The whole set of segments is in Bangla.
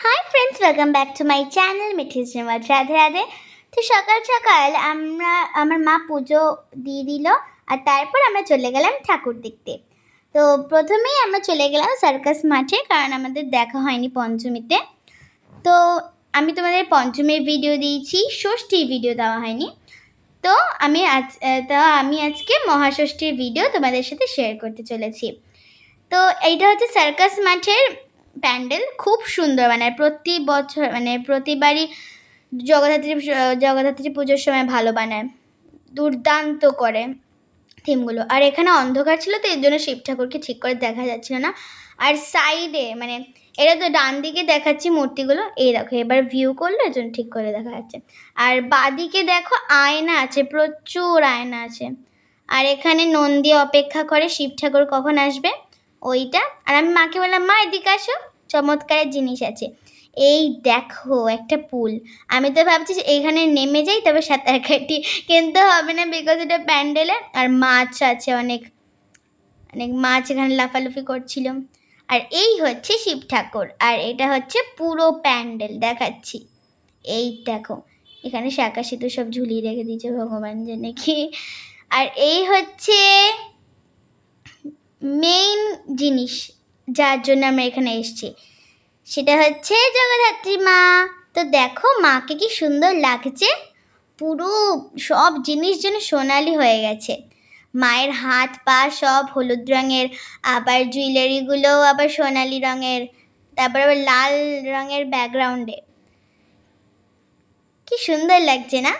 High friends, welcome back to my channel Mithi Shrimat. Radhe Radhe. তো সকাল সকাল আমার মা পুজো দিয়ে দিল, আর তারপর আমরা চলে গেলাম ঠাকুর দেখতে। তো প্রথমেই আমরা চলে গেলাম সার্কাস মাঠে, কারণ আমাদের দেখা হয়নি পঞ্চমীতে। তো আমি তোমাদের পঞ্চমীর ভিডিও দিয়েছি, ষষ্ঠীর ভিডিও দেওয়া হয়নি। তো আমি আজকে মহাষষ্ঠীর ভিডিও তোমাদের সাথে শেয়ার করতে চলেছি। তো এইটা হচ্ছে সার্কাস মাঠের প্যান্ডেল, খুব সুন্দর। মানে প্রতি বছর, মানে প্রতিবারই জগদ্ধাত্রী পুজোর সময় ভালো বানায়, দুর্দান্ত করে থিমগুলো। আর এখানে অন্ধকার ছিল, তো এর জন্য শিব ঠাকুরকে ঠিক করে দেখা যাচ্ছিল না। আর সাইডে, মানে এটা তো ডান দিকে দেখাচ্ছি মূর্তিগুলো, এই দেখো এবার ভিউ করলে এর জন্য ঠিক করে দেখা যাচ্ছে। আর বাদিকে দেখো আয়না আছে, প্রচুর আয়না আছে। আর এখানে নন্দী অপেক্ষা করে শিব ঠাকুর কখন আসবে ওইটা। আর আমি মাকে বললাম, মা এদিকে আসো, চমৎকারের জিনিস আছে। এই দেখো একটা পুল। আমি তো ভাবছি এইখানে নেমে যাই, তবে সাঁতার কাটি, কিন্তু হবে না, বিকজ এটা প্যান্ডেলে। আর মাছ আছে, অনেক অনেক মাছ এখানে লাফালাফি করছিল। আর এই হচ্ছে শিব ঠাকুর, আর এটা হচ্ছে পুরো প্যান্ডেল দেখাচ্ছি। এই দেখো এখানে শাঁকা সিঁদুর সব ঝুলিয়ে রেখে দিয়েছে ভগবান জানে কি। আর এই হচ্ছে মেইন জিনিস যার জন্য আমরা এখানে এসেছি, সেটা হচ্ছে জগদ্ধাত্রী মা। তো দেখো মাকে কি সুন্দর লাগছে, পুরো সব জিনিস যেন সোনালি হয়ে গেছে। মায়ের হাত পা সব হলুদ রঙের, আবার জুয়েলারিগুলোও আবার সোনালি রঙের, তারপর আবার লাল রঙের ব্যাকগ্রাউন্ডে। কি সুন্দর লাগছে না?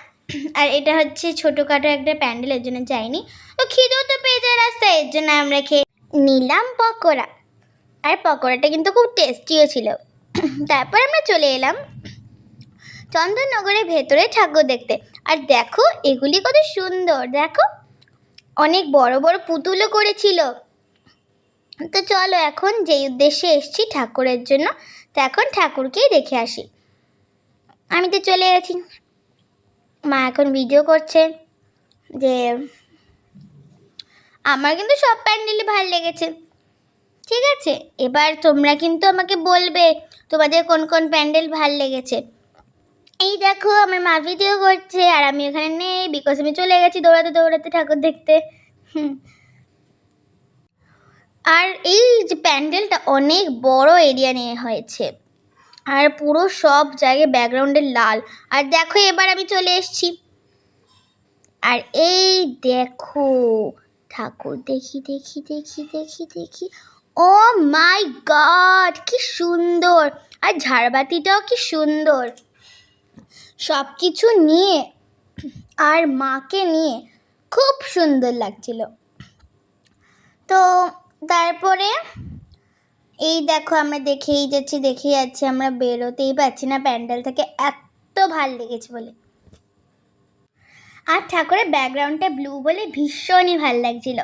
আর এটা হচ্ছে ছোটোখাটো একটা প্যান্ডেলের জন্য যাইনি, তো খিদেও তো পেয়ে যায় রাস্তায়, এর জন্য আমরা খেয়ে নিলাম পকোড়া। আর পকোড়াটা কিন্তু খুব টেস্টিও ছিল। তারপর আমরা চলে এলাম চন্দননগরের ভেতরে ঠাকুর দেখতে। আর দেখো এগুলি কত সুন্দর, দেখো অনেক বড় বড় পুতুলও করেছিল। তো চলো এখন যেই উদ্দেশ্যে এসেছি ঠাকুরের জন্য, তো এখন ঠাকুরকেই দেখে আসি। আমি তো চলে গেছি, মা এখন ভিডিও করছে। যে আমার কিন্তু সব প্যান্ডেলই ভালো লেগেছে। ঠিক আছে, এবার তোমরা কিন্তু আমাকে বলবে তোমাদের কোন কোন প্যান্ডেল ভাল লেগেছে। এই দেখো আমার মা ভিডিও করছে, আর আমি ওখানে নেই, বিকজ আমি চলে গেছি দৌড়াতে দৌড়াতে ঠাকুর দেখতে। আর এই যে প্যান্ডেলটা অনেক বড় এরিয়া নিয়ে হয়েছে, আর পুরো সব জায়গায় ব্যাকগ্রাউন্ডে লাল। আর দেখো এবার আমি চলে এসেছি, আর এই দেখো ঠাকুর দেখি দেখি দেখি দেখি দেখি, ও মাই গড কি সুন্দর! আর ঝাড়বাতিটাও কি সুন্দর, সব কিছু নিয়ে আর মাকে নিয়ে খুব সুন্দর লাগছিল। তো তারপরে এই দেখো আমরা দেখেই যাচ্ছি, আমরা বেরোতেই পারছি না প্যান্ডেল থেকে, এত ভাল লেগেছে বলে। আর ঠাকুরের ব্যাকগ্রাউন্ডটা ব্লু বলে ভীষণই ভাল লাগছিল।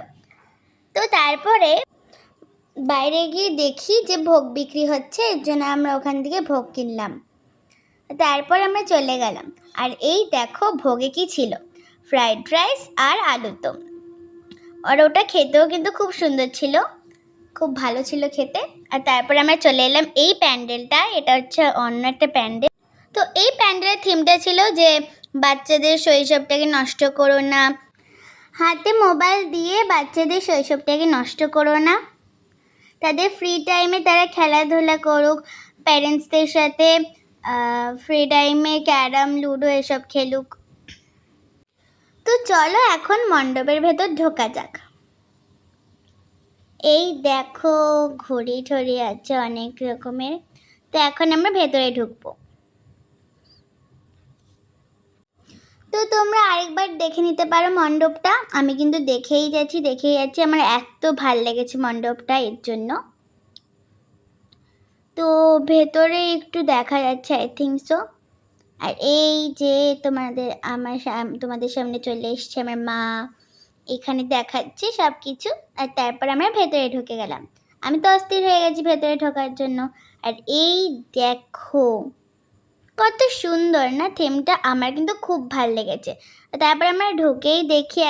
তো তারপরে বাইরে গিয়ে দেখি যে ভোগ বিক্রি হচ্ছে, এর জন্য আমরা ওখান থেকে ভোগ কিনলাম। তারপর আমরা চলে গেলাম, আর এই দেখো ভোগে কি ছিল, ফ্রাইড রাইস আর আলুর দম। আর ওটা খেতেও কিন্তু খুব সুন্দর ছিল, খুব ভালো ছিল খেতে। আর তারপরে আমরা চলে এলাম এই প্যান্ডেলটা, এটা হচ্ছে অন্য একটা প্যান্ডেল। তো এই প্যান্ডেলের থিমটা ছিল যে বাচ্চাদের শৈশবটাকে নষ্ট করো না, হাতে মোবাইল দিয়ে বাচ্চাদের শৈশবটাকে নষ্ট করো না, তাদের ফ্রি টাইমে তারা খেলাধুলা করুক, প্যারেন্টসদের সাথে ফ্রি টাইমে ক্যারাম লুডো এসব খেলুক। তো চলো এখন মণ্ডপের ভেতর ঢোকা যাক। এই দেখো ঘড়ি ঠড়ি আছে অনেক রকমের। তো এখন আমরা ভেতরে ঢুকবো। তো তোমরা আরেকবার দেখে নিতে পারো মণ্ডপটা, আমি কিন্তু দেখেই যাচ্ছি, আমার এত ভাল লেগেছে মণ্ডপটা, এর জন্য। তো ভেতরে একটু দেখা যাচ্ছে, আই থিঙ্ক সো। আর এই যে তোমাদের সামনে চলে এসছে আমার মা, এখানে দেখাচ্ছে সব কিছু। আর তারপর আমরা ভেতরে ঢুকে গেলাম, আমি তো অস্থির হয়ে গেছি ভেতরে ঢোকার জন্য। আর এই দেখো কত সুন্দর না থিমটা, আমার কিন্তু খুব ভাল লেগেছে। তারপরে আমরা ঢুকেই দেখি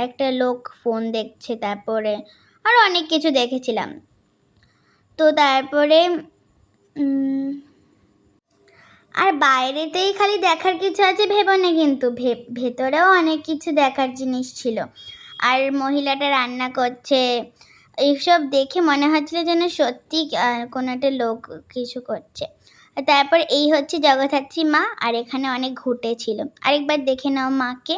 একটা লোক ফোন দেখছে, তারপরে আরও অনেক কিছু দেখেছিলাম। তো তারপরে আর বাইরেতেই খালি দেখার কিছু আছে ভেবো না, কিন্তু ভেতরেও অনেক কিছু দেখার জিনিস ছিল। আর মহিলাটা রান্না করছে, এইসব দেখে মনে হচ্ছিল যেন সত্যি কোনো একটা লোক কিছু করছে। আর তারপর এই হচ্ছে জগদ্ধাত্রী মা, আর এখানে অনেক ঘুঁটে ছিল। আরেকবার দেখে নাও মাকে।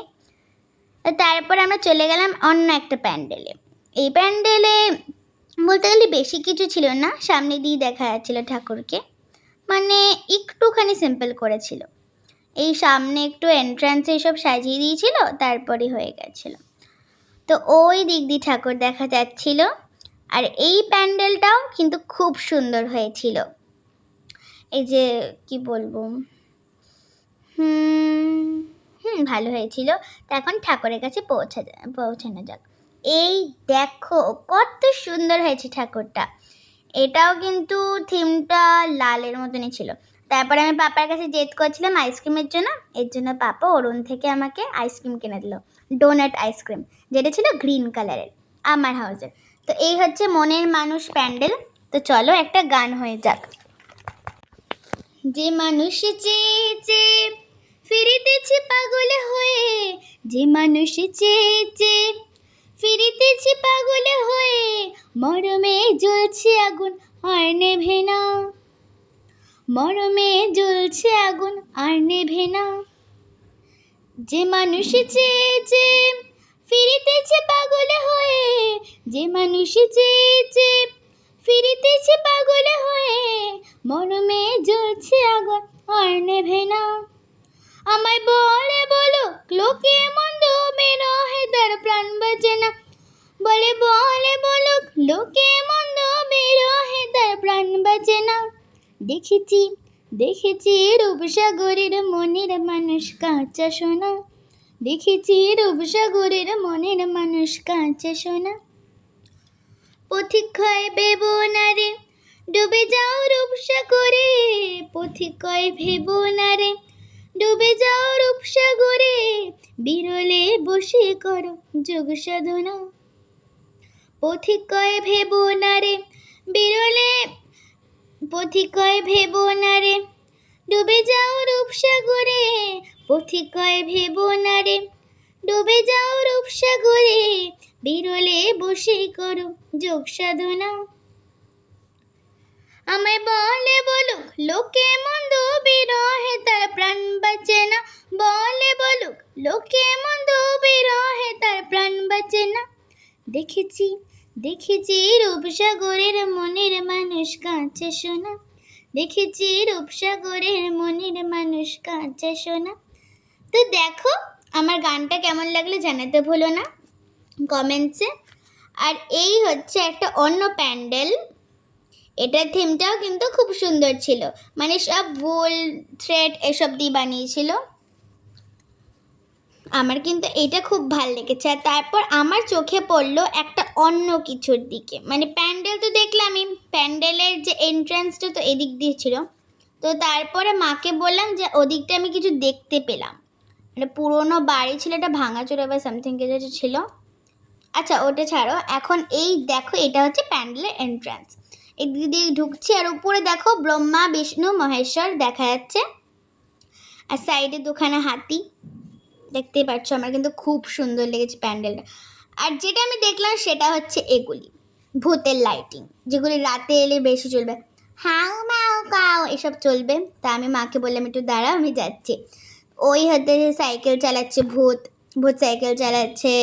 তারপর আমরা চলে গেলাম অন্য একটা প্যান্ডেলে। এই প্যান্ডেলে বলতে গেলে বেশি কিছু ছিল না, সামনে দিয়ে দেখা যাচ্ছিল ঠাকুরকে, মানে একটুখানি সিম্পল করেছিল। এই সামনে একটু এন্ট্রান্সে এসব সাজিয়ে দিয়েছিল, তারপরে হয়ে গেছিল। তো ওই দিক দিয়ে ঠাকুর দেখা যাচ্ছিল। আর এই প্যান্ডেলটাও কিন্তু খুব সুন্দর হয়েছিল। এই যে কি বলবো, ভালো হয়েছিল। তো এখন ঠাকুরের কাছে পৌঁছানো যাক। এই দেখো কত সুন্দর হয়েছে ঠাকুরটা। এটাও কিন্তু থিমটা লালের মতনই ছিল। তারপরে আমি পাপার কাছে জেদ করছিলাম আইসক্রিমের জন্য, এর জন্য পাপা অরুণ থেকে আমাকে আইসক্রিম কিনে দিল, ডোনাট আইসক্রিম, যেটা ছিল গ্রিন কালারের, আমার হাউসের। তো এই হচ্ছে মনের মানুষ প্যান্ডেল। তো চলো একটা গান হয়ে যাক। যে মানুষ চেয়ে চেয়ে ফিরিতেছে পাগল হয়ে, যে মানুষ চেয়ে চেয়ে ফিরিতেছে পাগল হয়ে, মরমে জ্বলছে আগুন আর নেভে না, মরমে জ্বলছে আগুন আর নেভে না। যে মানুষ চেয়ে চেয়ে ফিরিতেছে পাগল হয়ে, যে মানুষ চেয়ে চেয়ে ফিরিতেছে পাগল হয়ে, মরমে জ্বলছে আগুন আর নেভে না। আমায় বলে বলো লোকে মন্দ বেরোহে তার প্রাণ বাঁচে না, বলে বলো লোকে মন্দ বেরোহে তার প্রাণ বাঁচে না। দেখেছি দেখেছি রূপসাগরের মনের মানুষ কাঁচা সোনা, দেখেছি রূপসাগরের মনের মানুষ কাঁচা সোনা। পথিক হয় ভেবো না রে ডুবে যাও রূপসাগরে, পথিক হয় ভেবো না রে ডুবে যাও রূপসাগরে, বিরলে বসে করো যোগ সাধনা। পথিক হয় ভেবো না রে বিরলে, পথিক হয় ভেবো না রে ডুবে যাও রূপসাগরে, পথিক হয় ভেবো না রে ডুবে যাও রূপসাগরে, বিরলে বসে করো যোগ সাধনা। আমায় বলে বলুক লোকে মন্দ বিরহে তার প্রাণ বাঁচে না, বলে বলুক লোকে মন্দ বিরহে তার প্রাণ বাঁচে না। দেখেছি দেখেছি রূপসাগরের মনের মানুষ কাঁচা সোনা, দেখেছি রূপসাগরের মনের মানুষ কাঁচা সোনা। তো দেখো আমার গানটা কেমন লাগলো জানাতে ভুলো না কমেন্টসে। আর এই হচ্ছে একটা অন্য প্যান্ডেল, এটার থিমটাও কিন্তু খুব সুন্দর ছিল, মানে সব গোল থ্রেড এসব দিয়ে বানিয়েছিল। আমার কিন্তু এটা খুব ভালো লেগেছে। আর তারপর আমার চোখে পড়লো একটা অন্য কিছুর দিকে, মানে প্যান্ডেল তো দেখলামই, প্যান্ডেলের যে এন্ট্রান্সটা তো এদিক দিয়ে ছিল। তো তারপরে মাকে বললাম যে ওদিকটা আমি কিছু দেখতে পেলাম, মানে পুরোনো বাড়ি ছিল, এটা ভাঙাচোরা বা সামথিং কিছু ছিল। আচ্ছা ওটা ছাড়ো, এখন এই দেখো এটা হচ্ছে প্যান্ডেলের এন্ট্রান্স। এদিক দিয়ে ঢুকছি আর উপরে দেখো ব্রহ্মা বিষ্ণু মহেশ্বর দেখা যাচ্ছে, আর সাইডে দুখানা হাতি দেখতেই পাচ্ছ। আমার কিন্তু খুব সুন্দর লেগেছে প্যান্ডেলটা। আর যেটা আমি দেখলাম সেটা হচ্ছে এগুলি ভূতের লাইটিং, যেগুলি রাতে এলে বেশি চলবে, হাউ মাউ কাউ এসব চলবে। তা আমি মাকে বললাম একটু দাঁড়াও আমি যাচ্ছি। ওই হতে সাইকেল চালাচ্ছে ভূত, ভূত সাইকেল চালাচ্ছে,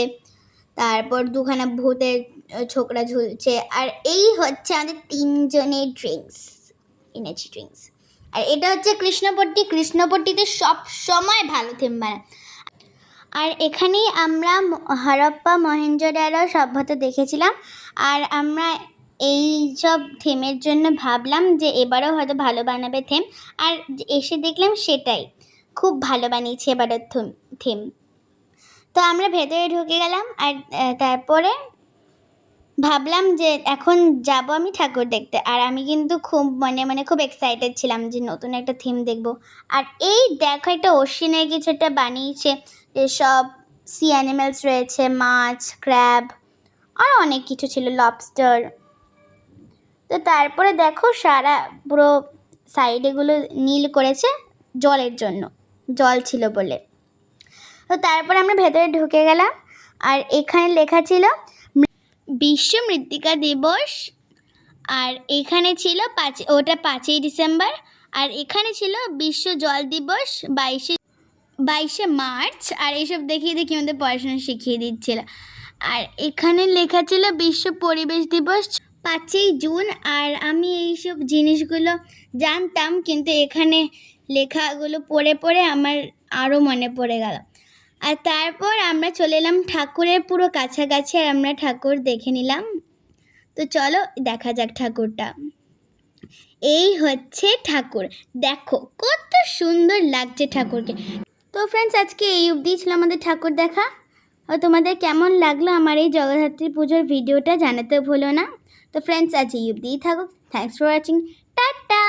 তারপর দুখানা ভূতের ছোকরা ঝুলছে। আর এই হচ্ছে আমাদের তিনজনের ড্রিঙ্কস, এনেছি ড্রিঙ্কস। আর এটা হচ্ছে কৃষ্ণপট্টি, কৃষ্ণপট্টিতে সব সময় ভালো থিম বানায়। আর এখানেই আমরা হরপ্পা মহেঞ্জোদারো সভ্যতা দেখেছিলাম। আর আমরা এই সব থিমের জন্য ভাবলাম যে এবারও হয়তো ভালো বানাবে থিম, আর এসে দেখলাম সেটাই খুব ভালো বানিয়েছে এবারের থিম। তো আমরা ভেতরে ঢুকে গেলাম। আর তারপরে ভাবলাম যে এখন যাব আমি ঠাকুর দেখতে। আর আমি কিন্তু খুব মানে খুব এক্সাইটেড ছিলাম যে নতুন একটা থিম দেখব। আর এই দেখো একটা ওশিনের কিছু একটা বানিয়েছে, যেসব সি অ্যানিমেলস রয়েছে, মাছ, ক্র্যাব আর অনেক কিছু ছিল, লবস্টার। তো তারপরে দেখো সারা পুরো সাইডেগুলো নীল করেছে, জলের জন্য, জল ছিল বলে। তো তারপর আমরা ভেতরে ঢুকে গেলাম, আর এখানে লেখা ছিল বিশ্ব মৃত্তিকা দিবস, আর এখানে ছিল ওটা 5ই ডিসেম্বর, আর এখানে ছিল বিশ্ব জল দিবস 22শে মার্চ। আর এইসব দেখিয়ে দেখিয়ে আমাদের পড়াশোনা শিখিয়ে দিচ্ছিল। আর এখানে লেখা ছিল বিশ্ব পরিবেশ দিবস 5ই জুন। আর আমি এইসব জিনিসগুলো জানতাম, কিন্তু এখানে লেখাগুলো পড়ে পড়ে আমার আরও মনে পড়ে গেল। আর তারপর আমরা চলে এলাম ঠাকুরের পুরো কাছাকাছি, আর আমরা ঠাকুর দেখে নিলাম। তো চলো দেখা যাক ঠাকুরটা। এই হচ্ছে ঠাকুর, দেখো কত সুন্দর লাগছে ঠাকুরকে। তো ফ্রেন্ডস, আজকে এই অবধি ছিল আমাদের ঠাকুর দেখা। তোমাদের কেমন লাগলো আমার এই জগদ্ধাত্রী পুজোর ভিডিওটা জানাতে ভুলো না। তো ফ্রেন্ডস, আজ এই অবধিই থাকুক। Thanks for watching, tata.